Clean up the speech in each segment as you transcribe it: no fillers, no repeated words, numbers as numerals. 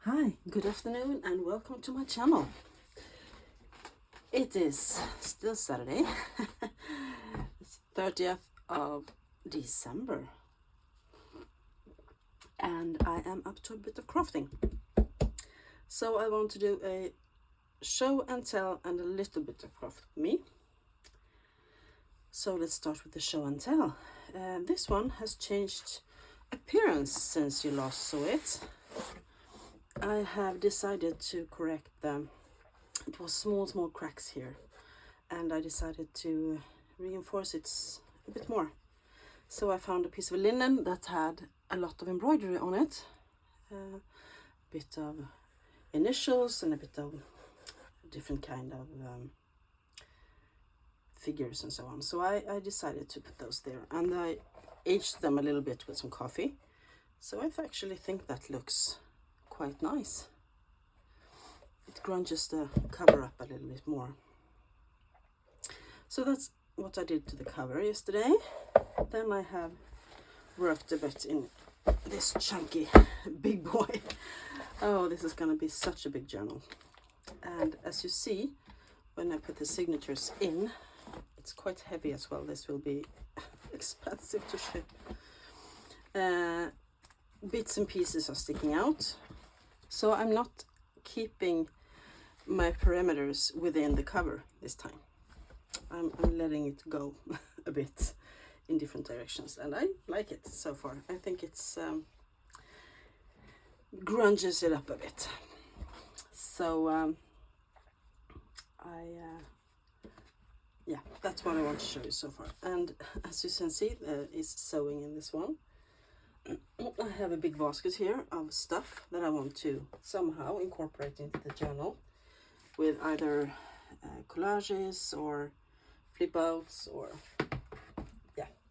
Hi, good afternoon and welcome to my channel. It is still Saturday, it's 30th of December, and I am up to a bit of crafting. So I want to do a show and tell and a little bit of craft with me. So let's start with the show and tell. This one has changed appearance since you last saw it. I have decided to correct them. It was small cracks here, and I decided to reinforce it a bit more. So I found a piece of linen that had a lot of embroidery on it, a bit of initials and a bit of different kind of figures and so on. So I decided to put those there, and I aged them a little bit with some coffee. So I actually think that looks quite nice. It grunges the cover up a little bit more. So that's what I did to the cover yesterday. Then I have worked a bit in this chunky big boy. Oh, this is gonna be such a big journal. And as you see, when I put the signatures in, it's quite heavy as well. This will be expensive to ship. Bits and pieces are sticking out. So I'm not keeping my parameters within the cover this time. I'm letting it go a bit in different directions, and I like it so far. I think it's grunges it up a bit. So yeah, that's what I want to show you so far. And as you can see, there is sewing in this one. I have a big basket here of stuff that I want to somehow incorporate into the journal with either collages or flip outs or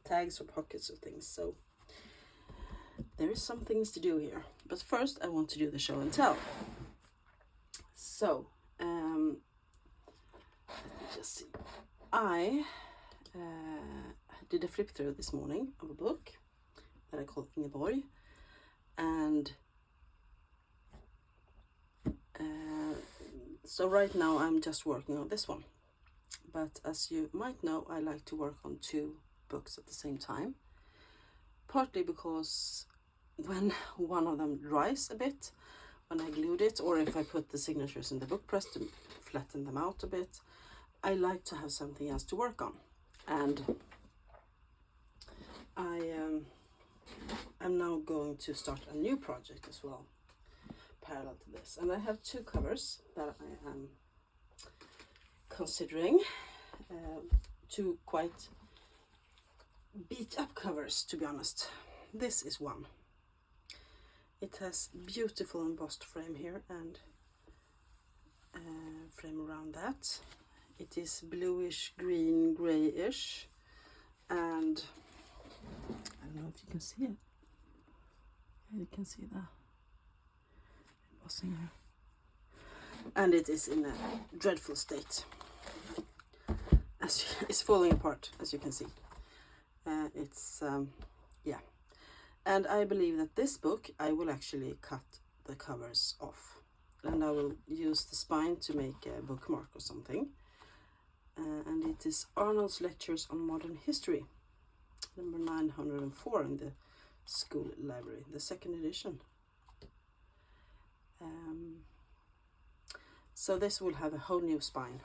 tags or pockets of things. So there is some things to do here, but first I want to do the show and tell. So let me just see. I did a flip through this morning of a book that I call Ingeborg, and so right now I'm just working on this one. But as you might know, I like to work on two books at the same time, partly because when one of them dries a bit, when I glued it, or if I put the signatures in the book press to flatten them out a bit, I like to have something else to work on. And I'm now going to start a new project as well, parallel to this. And I have two covers that I am considering, two quite beat up covers, to be honest. This is one. It has beautiful embossed frame here and frame around that. It is bluish, green, grayish, and I don't know if you can see it. Yeah, you can see the embossing here. And it is in a dreadful state. It's falling apart, as you can see. Yeah. And I believe that this book, I will actually cut the covers off. And I will use the spine to make a bookmark or something. And it is Arnold's Lectures on Modern History, number 904 in the school library, the second edition. So this will have a whole new spine,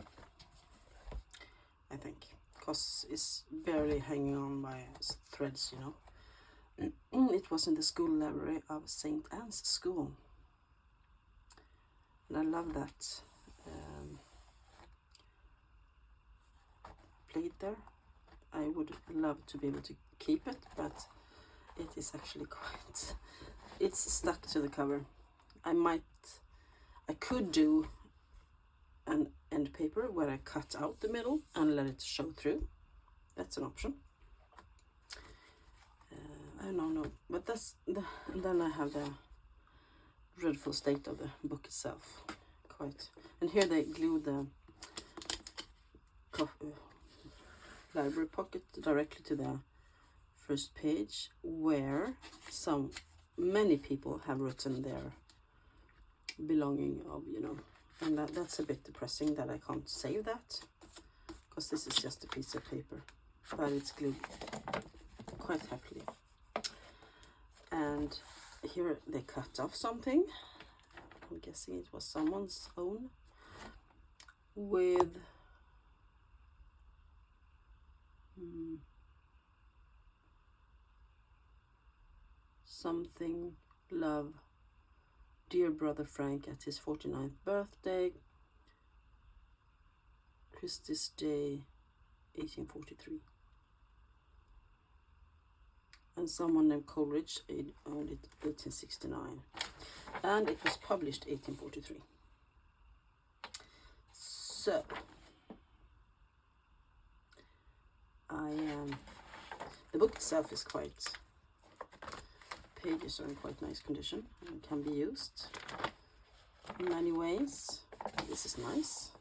I think, because it's barely hanging on by threads, you know. It was in the school library of St. Anne's School, and I love that plate there. I would love to be able to keep it, but it is actually quite, it's stuck to the cover. I could do an end paper where I cut out the middle and let it show through. That's an option. I don't know, but and then I have the dreadful state of the book itself. And here they glued the library pocket directly to the first page, where many people have written their belonging of, you know, and that's a bit depressing that I can't save that, because this is just a piece of paper, but it's glued quite heavily. And here they cut off something. I'm guessing it was someone's own, with something, love, dear brother Frank at his 49th birthday, Christmas Day 1843. And someone named Coleridge owned it 1869. And it was published 1843. So, the book itself is quite, pages are in quite nice condition and can be used in many ways. This is nice,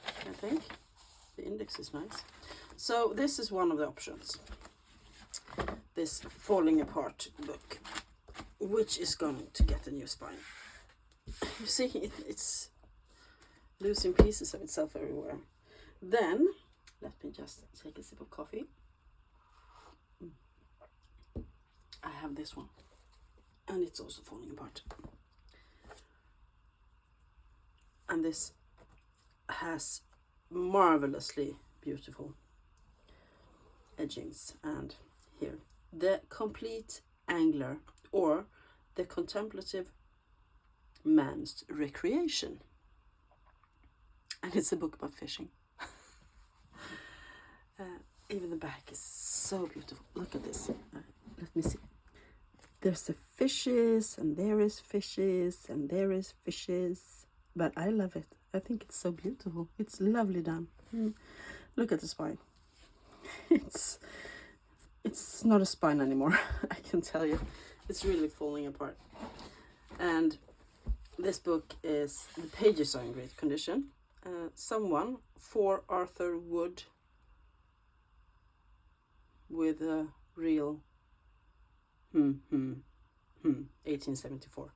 I think. The index is nice. So this is one of the options. This falling apart book, which is going to get a new spine. You see, it's losing pieces of itself everywhere. Then, let me just take a sip of coffee. I have this one, and it's also falling apart. And this has marvelously beautiful edgings. And here, The Complete Angler, or The Contemplative Man's Recreation. And it's a book about fishing. Even the back is so beautiful. Look at this. Let me see. There's the fishes, and there is fishes, and there is fishes. But I love it. I think it's so beautiful. It's lovely done. Look at the spine. It's not a spine anymore, I can tell you. It's really falling apart. And this book is, the pages are in great condition. Someone for Arthur Wood, with a real 1874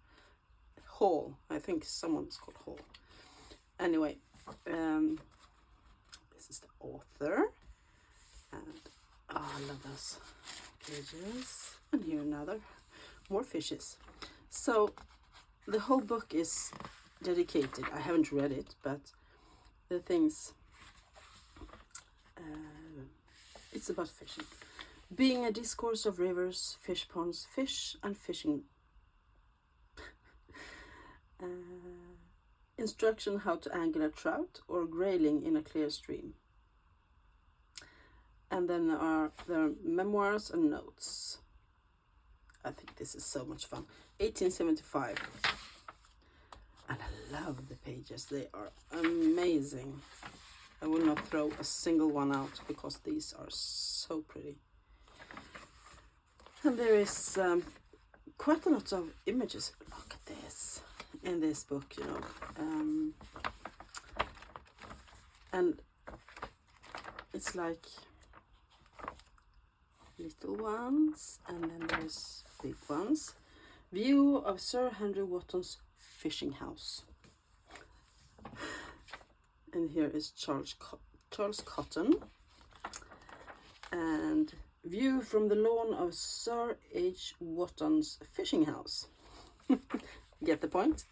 Hall. I think someone's called Hall. Anyway, this is the author, and I love those pages. And here another, more fishes. So the whole book is dedicated. I haven't read it, but the things, it's about fishing. Being a discourse of rivers, fish ponds, fish and fishing. Instruction how to angle a trout or grayling in a clear stream. And then there are memoirs and notes. I think this is so much fun. 1875. And I love the pages. They are amazing. I will not throw a single one out because these are so pretty. And there is quite a lot of images. Look at this in this book, you know. And it's like little ones, and then there's big ones. View of Sir Henry Wotton's fishing house. And here is Charles Cotton. And view from the lawn of Sir H. Wotton's fishing house. Get the point?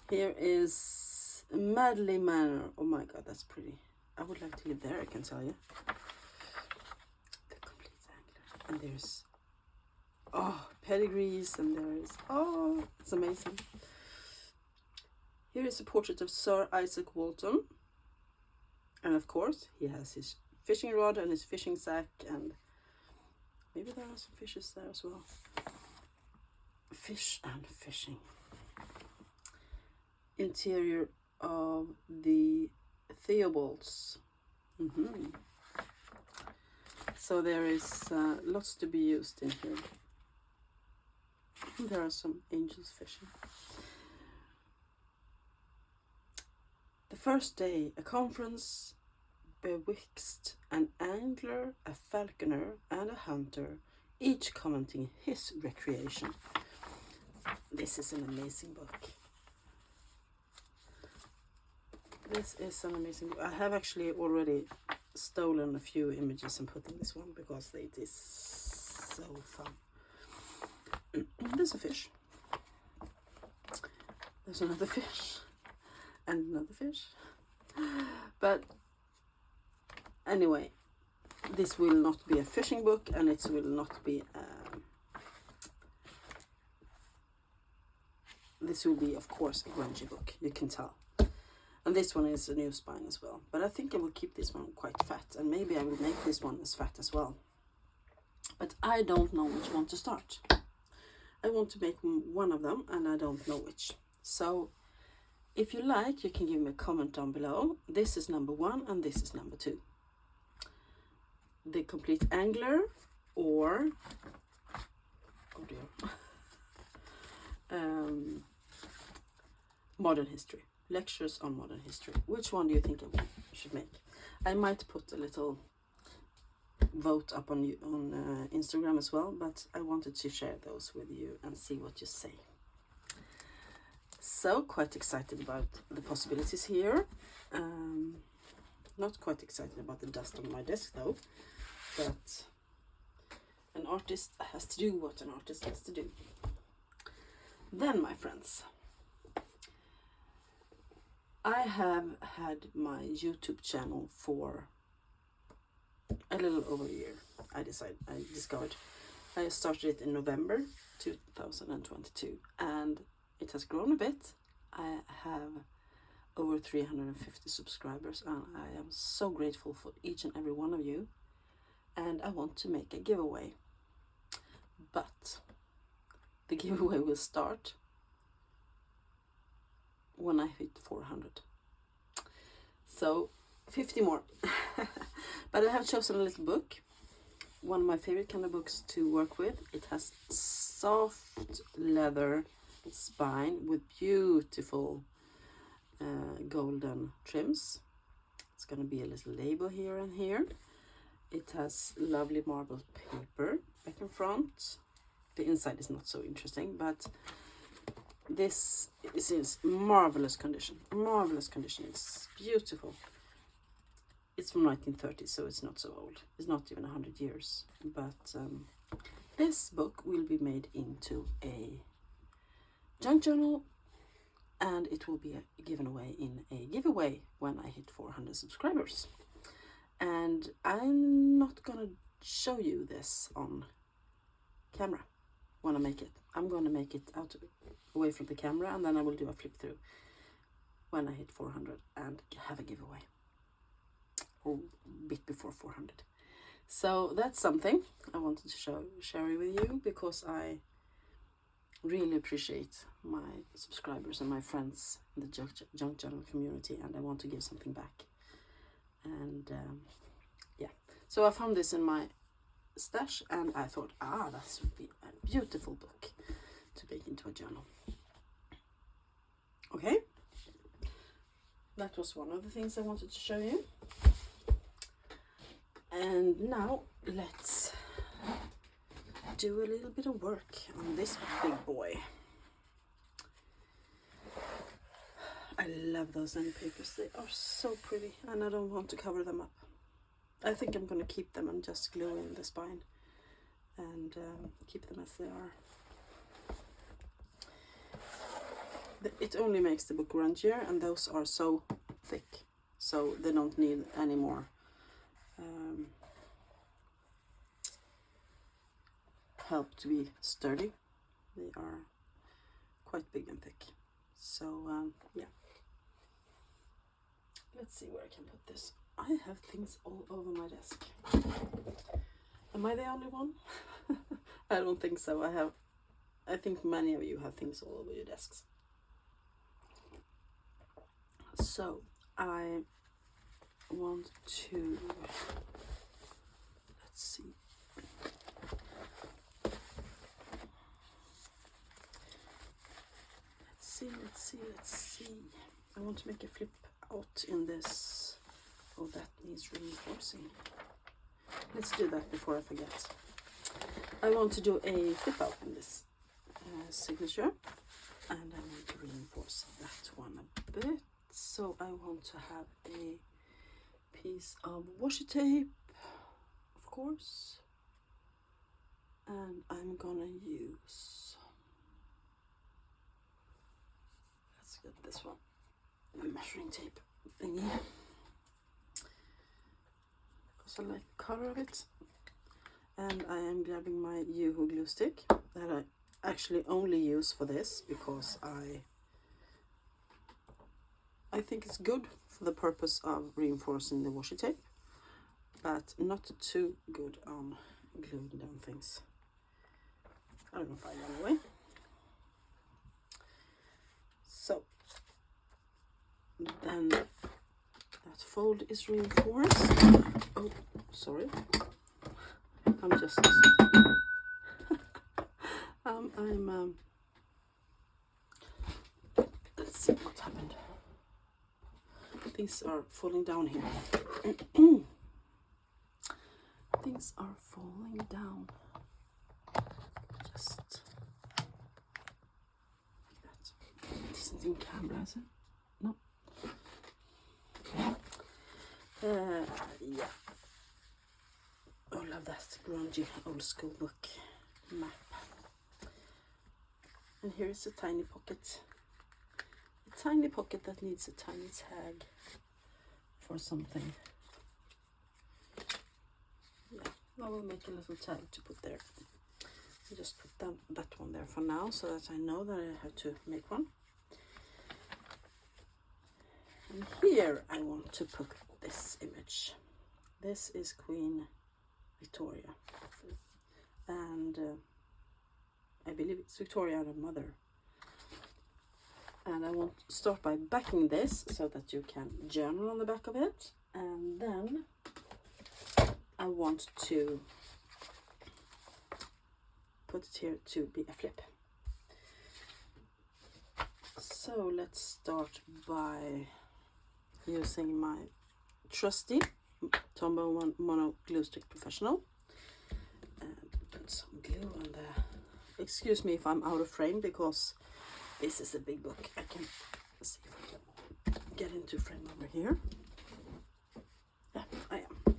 Here is Madley Manor. Oh my god, that's pretty. I would like to live there, I can tell you. The Complete Angler. And there's, pedigrees, and there's, it's amazing. Here is a portrait of Sir Isaac Walton. And of course, he has his fishing rod and his fishing sack, and maybe there are some fishes there as well. Fish and fishing. Interior of the Theobalds. So there is lots to be used in here. There are some angels fishing. The first day, a conference betwixt an angler, a falconer, and a hunter, each commenting his recreation. This is an amazing book. This is an amazing book. I have actually already stolen a few images and put in this one because it is so fun. There's a fish. There's another fish. And another fish. But anyway, this will not be a fishing book, and it will not be this will be, of course, a grungy book, you can tell. And this one is a new spine as well. But I think I will keep this one quite fat, and maybe I will make this one as fat as well. But I don't know which one to start. I want to make one of them, and I don't know which. So if you like, you can give me a comment down below. This is number 1 and this is number 2. The Complete Angler or oh dear. Modern History. Lectures on Modern History. Which one do you think I should make? I might put a little vote up on Instagram as well, but I wanted to share those with you and see what you say. So quite excited about the possibilities here. Not quite excited about the dust on my desk though, but an artist has to do what an artist has to do. Then, my friends, I have had my YouTube channel for a little over a year. I discovered. I started it in November 2022 and it has grown a bit. I have over 350 subscribers and I am so grateful for each and every one of you. And I want to make a giveaway. But the giveaway will start when I hit 400. So 50 more. But I have chosen a little book. One of my favorite kind of books to work with. It has soft leather spine with beautiful golden trims. It's going to be a little label here and here. It has lovely marble paper back and front. The inside is not so interesting, but this is in marvelous condition. Marvelous condition. It's beautiful. It's from 1930, so it's not so old. It's not even 100 years. But this book will be made into a junk journal, and it will be given away in a giveaway when I hit 400 subscribers. And I'm not gonna show you this on camera when I make it. I'm gonna make it away from the camera, and then I will do a flip through when I hit 400 and have a giveaway, or a bit before 400. So that's something I wanted to share with you, because I really appreciate my subscribers and my friends in the junk journal community, and I want to give something back. And yeah, so I found this in my stash and I thought, this would be a beautiful book to make into a journal. Okay, that was one of the things I wanted to show you. And now let's do a little bit of work on this big boy. I love those end papers. They are so pretty, and I don't want to cover them up. I think I'm going to keep them and just glue in the spine and keep them as they are. It only makes the book grungier, and those are so thick, so they don't need any more help to be sturdy. They are quite big and thick. So yeah, let's see where I can put this. I have things all over my desk. Am I the only one? I don't think so. I think many of you have things all over your desks. So I want to, let's see. Let's see. I want to make a flip out in this. Oh, that needs reinforcing. Let's do that before I forget. I want to do a flip out in this signature, and I want to reinforce that one a bit. So I want to have a piece of washi tape, of course, and I'm gonna use, let's get this one, the measuring tape thingy, because I like the color of it. And I am grabbing my Yoo-hoo glue stick that I actually only use for this because I think it's good for the purpose of reinforcing the washi tape, but not too good on gluing down things. I don't find anyway. So then that fold is reinforced. Oh, sorry. I'm just let's see what happened. Things are falling down here. Things are falling down. Just like that. It isn't in camera, is it? No. Yeah. I love that grungy old school book map. And here is a tiny pocket. A tiny pocket that needs a tiny tag for something. Yeah, I will make a little tag to put there. I'll just put that one there for now so that I know that I have to make one. And here I want to put this image. This is Queen Victoria, and I believe it's Victoria and her mother. And I want to start by backing this so that you can journal on the back of it, and then I want to put it here to be a flip. So let's start by using my trusty Tombow Mono Glue Stick Professional and put some glue on there. Excuse me if I'm out of frame because this is a big book. I can see if I can get into frame over here. Yeah, I am.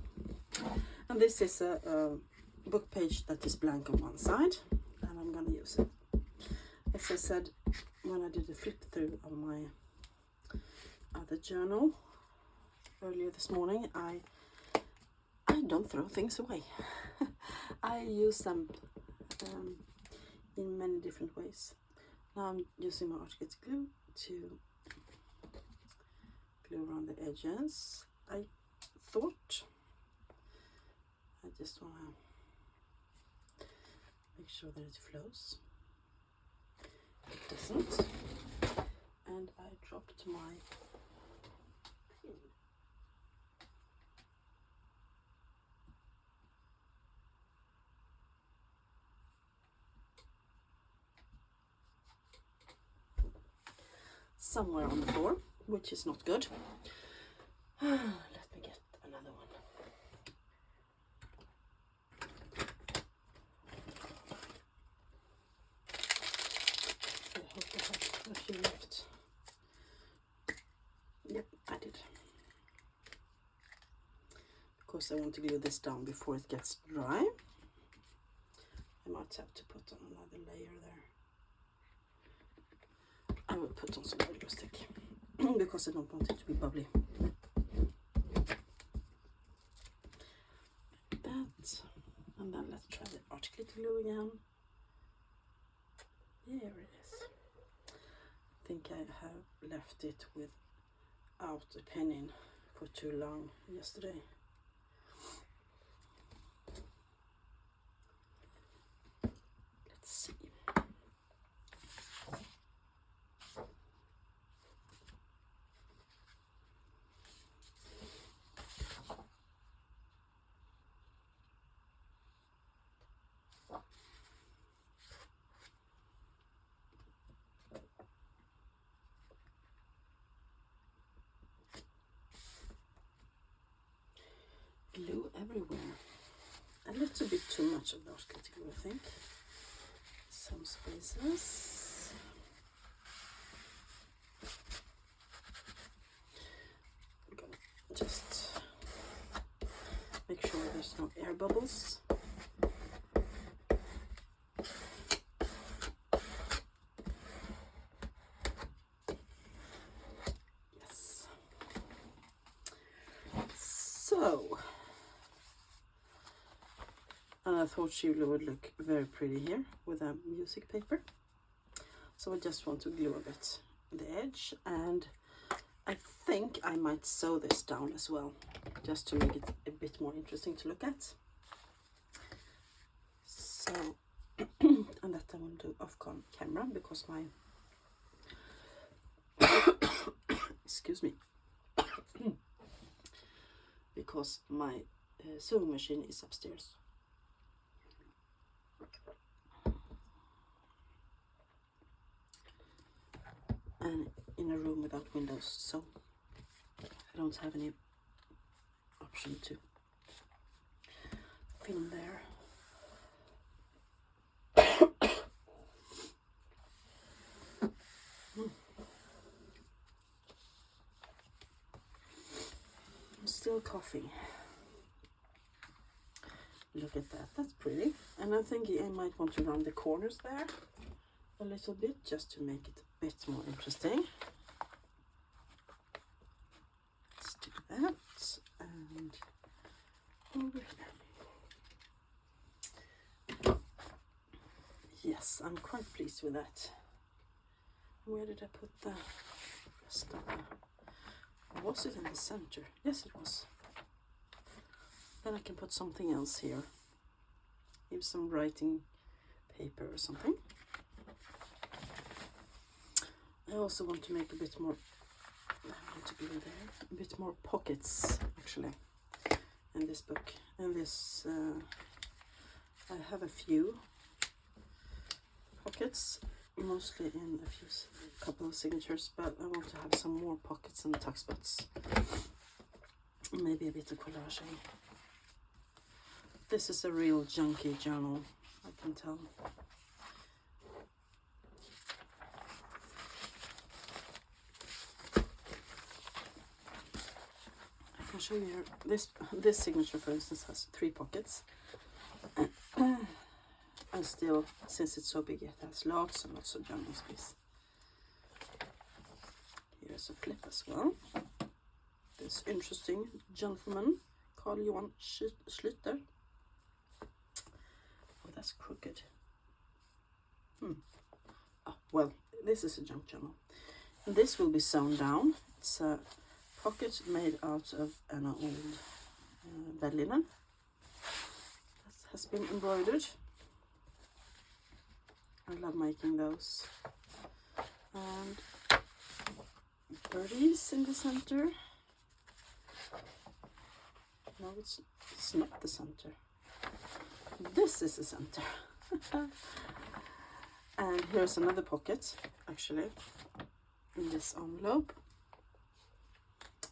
And this is a book page that is blank on one side, and I'm gonna use it. As I said when I did a flip through on my other journal earlier this morning, I don't throw things away. I use them in many different ways. Now I'm using my Architect glue to glue around the edges. I thought I just want to make sure that it flows. It doesn't. And I dropped my pin. Somewhere on the floor, which is not good. Let me get another one. I hope I have a few left. Yep, I did. Because I want to glue this down before it gets dry. I might have to put on another layer there. I will put on some glue stick because I don't want it to be bubbly. Like that. And then let's try the Architect glue again. Here it is. I think I have left it without a pin in for too long yesterday. Let's see. Glue everywhere. A little bit too much of the Architect glue, I think. some spaces. I'm gonna just make sure there's no air bubbles. Yes. So, and I thought she would look very pretty here with a music paper. So I just want to glue a bit on the edge, and I think I might sew this down as well, just to make it a bit more interesting to look at. So, and that I will do off camera because my, excuse me, because my sewing machine is upstairs. And in a room without windows, so I don't have any option to film there. I'm still coughing. Look at that, that's pretty. And I'm thinking I might want to round the corners there a little bit, just to make it a bit more interesting. Let's do that, and over here. Yes, I'm quite pleased with that. Where did I put the rest of the... Was it in the center? Yes, it was. Then I can put something else here. Maybe some writing paper or something. I also want to make a bit more, I want to glue there, a bit more pockets actually in this book. And this, I have a few pockets, mostly in a couple of signatures, but I want to have some more pockets and tuck spots. Maybe a bit of collaging. This is a real junky journal, I can tell. I'll show you here. This signature, for instance, has 3 pockets. And still, since it's so big, it has lots and lots of journal space. Here's a flip as well. This interesting gentleman, Carl Johan Schlüter. Oh, that's crooked. Oh, well, this is a junk journal. And this will be sewn down. It's a pocket made out of an old bed linen that has been embroidered. I love making those. And birdies in the center. No, it's not the center. This is the center. And here's another pocket, actually, in this envelope.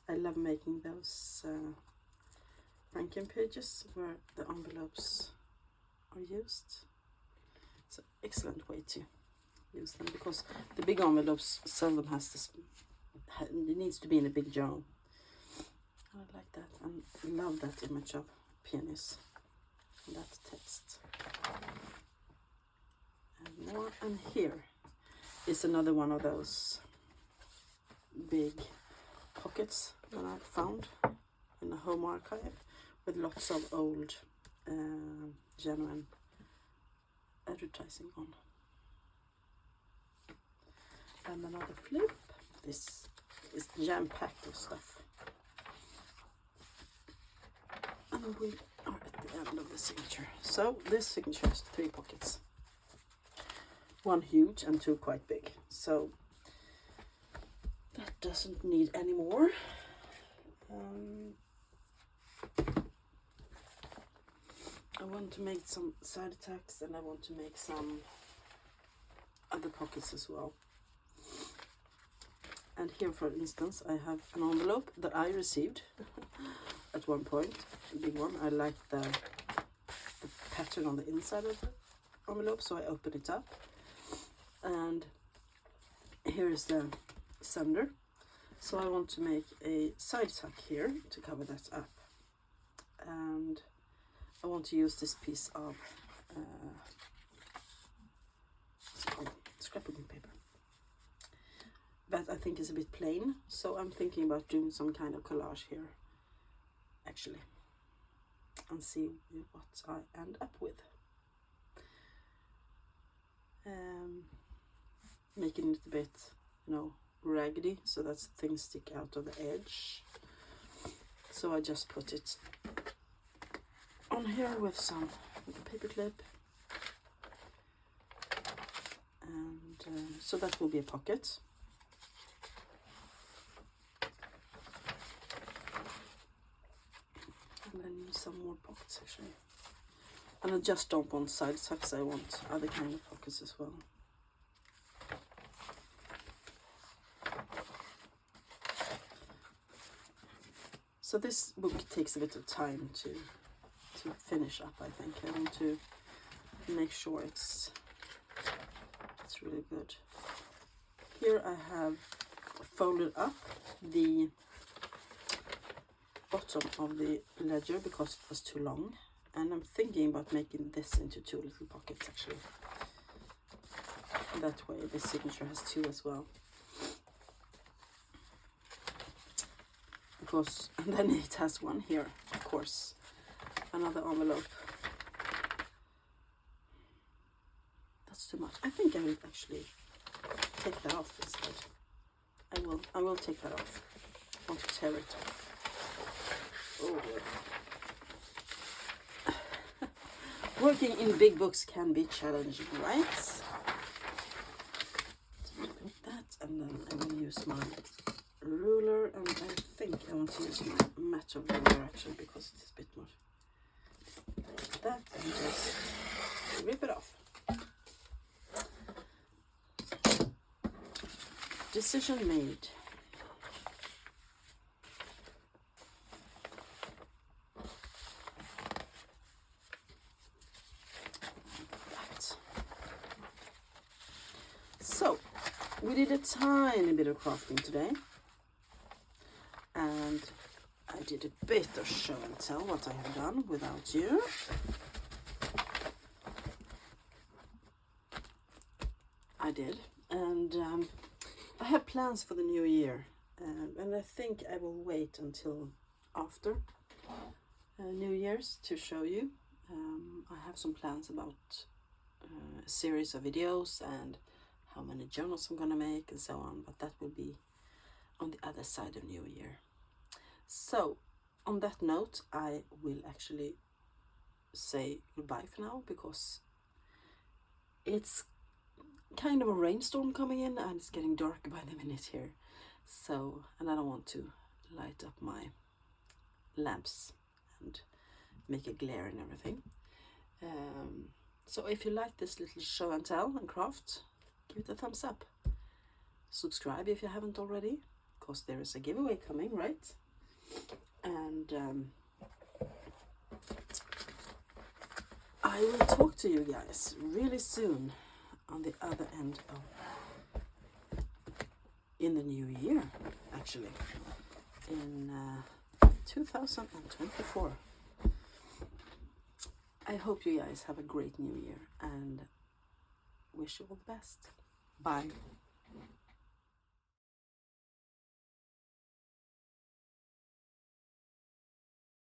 I love making those Franken pages where the envelopes are used. It's an excellent way to use them, because the big envelopes seldom has this, it needs to be in a big journal. I like that, and love that image of penis, and that text. And more, and here is another one of those big pockets that I found in the home archive with lots of old genuine advertising on. And another flip. This is jam-packed of stuff. And we are at the end of the signature. So this signature has 3 pockets. 1 huge and 2 quite big. So that doesn't need any more. I want to make some side attacks, and I want to make some other pockets as well. And here, for instance, I have an envelope that I received at one point, a big one. I like the pattern on the inside of it. envelope, so I open it up. And here is the sender. So I want to make a side tuck here to cover that up. And I want to use this piece of scrapbooking paper. But I think it's a bit plain, so I'm thinking about doing some kind of collage here, actually, and see what I end up with. Making it a bit, raggedy, so that things stick out of the edge. So I just put it on here with a paper clip, and so that will be a pocket. And I need some more pockets actually. And I just don't want side tucks, I want other kind of pockets as well. So this book takes a bit of time to finish up, I think. I want to make sure it's really good. Here I have folded up the bottom of the ledger because it was too long, and I'm thinking about making this into 2 little pockets actually. That way the signature has 2 as well. Because, and then it has 1 here, of course, another envelope. That's too much. I think I will actually take that off this side. I will take that off. I want to tear it off. Oh. Working in big books can be challenging, right? So put that, and then I will use my ruler, and I think I want to use my metal ruler actually, because it's a bit more like that, and just rip it off. Decision made. Right. So we did a tiny bit of crafting today. And I did a bit of show and tell what I have done without you. I did, and I have plans for the new year, and I think I will wait until after New Year's to show you. I have some plans about a series of videos and how many journals I'm gonna make and so on, but that will be on the other side of New Year. So on that note, I will actually say goodbye for now, because it's kind of a rainstorm coming in and it's getting dark by the minute here. So, and I don't want to light up my lamps and make a glare and everything. So if you like this little show and tell and craft, give it a thumbs up. Subscribe if you haven't already, because there is a giveaway coming, right? And I will talk to you guys really soon on the other end of in the new year, actually, in 2024. I hope you guys have a great new year and wish you all the best. Bye.